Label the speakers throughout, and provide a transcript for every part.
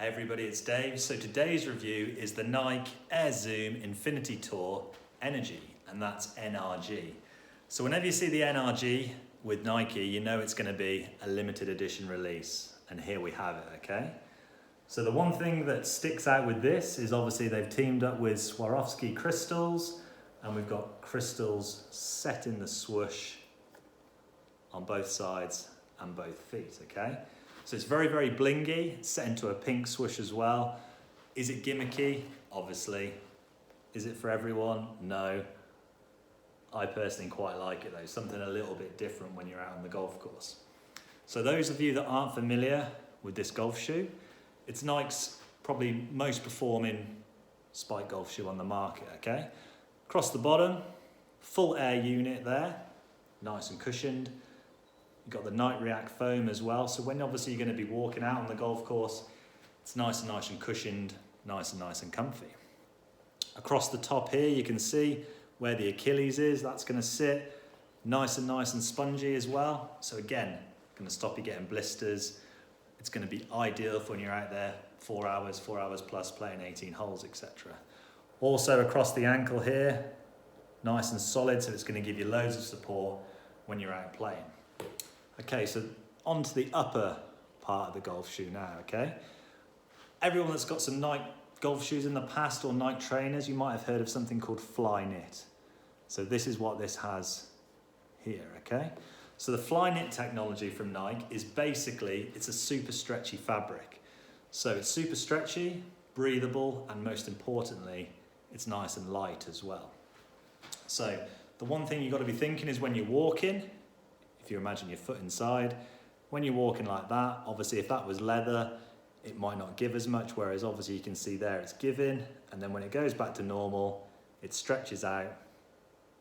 Speaker 1: Hey everybody, it's Dave. So today's review is the Nike Air Zoom Infinity Tour Energy, and that's NRG. So whenever you see the NRG with Nike, you know it's going to be a limited edition release, and here we have it, okay? So the one thing that sticks out with this is obviously they've teamed up with Swarovski crystals, and we've got crystals set in the swoosh on both sides and both feet, okay? So it's very, very blingy. It's set into a pink swoosh as well. Is it gimmicky? Obviously. Is it for everyone? No. I personally quite like it though. Something a little bit different when you're out on the golf course. So those of you that aren't familiar with this golf shoe, it's Nike's probably most performing spike golf shoe on the market, okay? Across the bottom, full air unit there, nice and cushioned. You've got the Night React foam as well, so when obviously you're going to be walking out on the golf course, it's nice and cushioned, nice and comfy. Across the top here you can see where the Achilles is, that's going to sit nice and spongy as well. So again, going to stop you getting blisters. It's going to be ideal for when you're out there 4 hours plus playing 18 holes, etc. Also across the ankle here, nice and solid, so it's going to give you loads of support when you're out playing. Okay, so on to the upper part of the golf shoe now, okay? Everyone that's got some Nike golf shoes in the past or Nike trainers, you might have heard of something called Flyknit. So this is what this has here, okay? So the Flyknit technology from Nike is basically, it's a super stretchy fabric. So it's super stretchy, breathable, and most importantly, it's nice and light as well. So the one thing you've got to be thinking is when you're walking, if you imagine your foot inside, when you're walking like that, obviously if that was leather, it might not give as much, whereas obviously you can see there it's giving, and then when it goes back to normal, it stretches out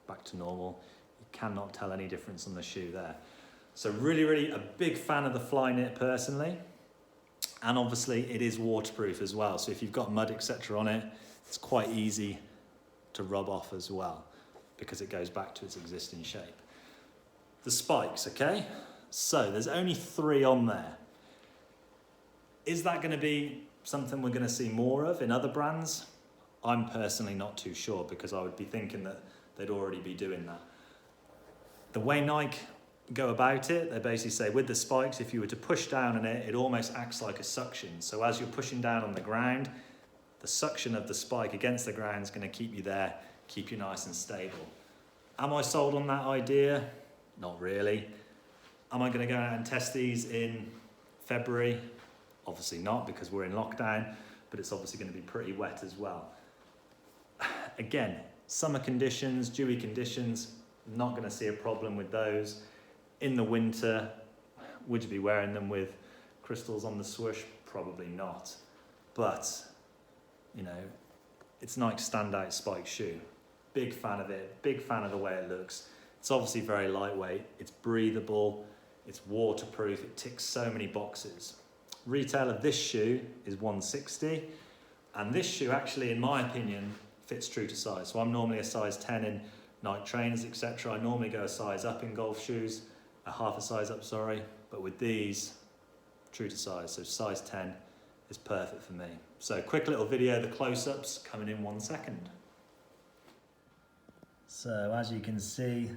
Speaker 1: back to normal. You cannot tell any difference on the shoe there. So really a big fan of the Flyknit personally, and obviously it is waterproof as well, so if you've got mud etc on it, it's quite easy to rub off as well because it goes back to its existing shape. The spikes, okay? So there's only 3 on there. Is that going to be something we're going to see more of in other brands? I'm personally not too sure because I would be thinking that they'd already be doing that. The way Nike go about it, they basically say with the spikes, if you were to push down on it, it almost acts like a suction. So as you're pushing down on the ground, the suction of the spike against the ground is going to keep you there, keep you nice and stable. Am I sold on that idea? Not really. Am I going to go out and test these in February? Obviously not, because we're in lockdown, but it's obviously going to be pretty wet as well. Again, summer conditions, dewy conditions, not going to see a problem with those. In the winter, would you be wearing them with crystals on the swoosh? Probably not. But, you know, it's Nike's standout spike shoe. Big fan of it, big fan of the way it looks. It's obviously very lightweight, it's breathable, it's waterproof, it ticks so many boxes. Retail of this shoe is $160, and this shoe actually, in my opinion, fits true to size. So I'm normally a size 10 in Nike trainers, etc. I normally go a size up in golf shoes, a half a size up, sorry, but with these, true to size, so size 10 is perfect for me. So quick little video, the close-ups coming in 1 second. So as you can see,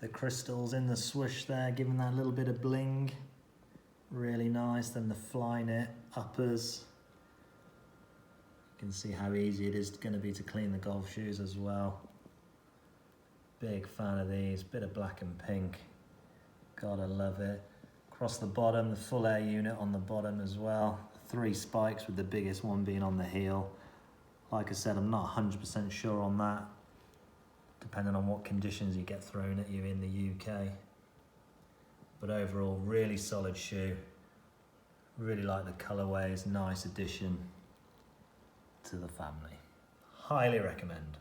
Speaker 1: the crystals in the swoosh there, giving that little bit of bling. Really nice. Then the Flyknit uppers. You can see how easy it is going to be to clean the golf shoes as well. Big fan of these. Bit of black and pink. Gotta love it. Across the bottom, the full air unit on the bottom as well. 3 spikes with the biggest one being on the heel. Like I said, I'm not 100% sure on that, depending on what conditions you get thrown at you in the UK. But overall, really solid shoe. Really like the colourways, nice addition to the family. Highly recommend.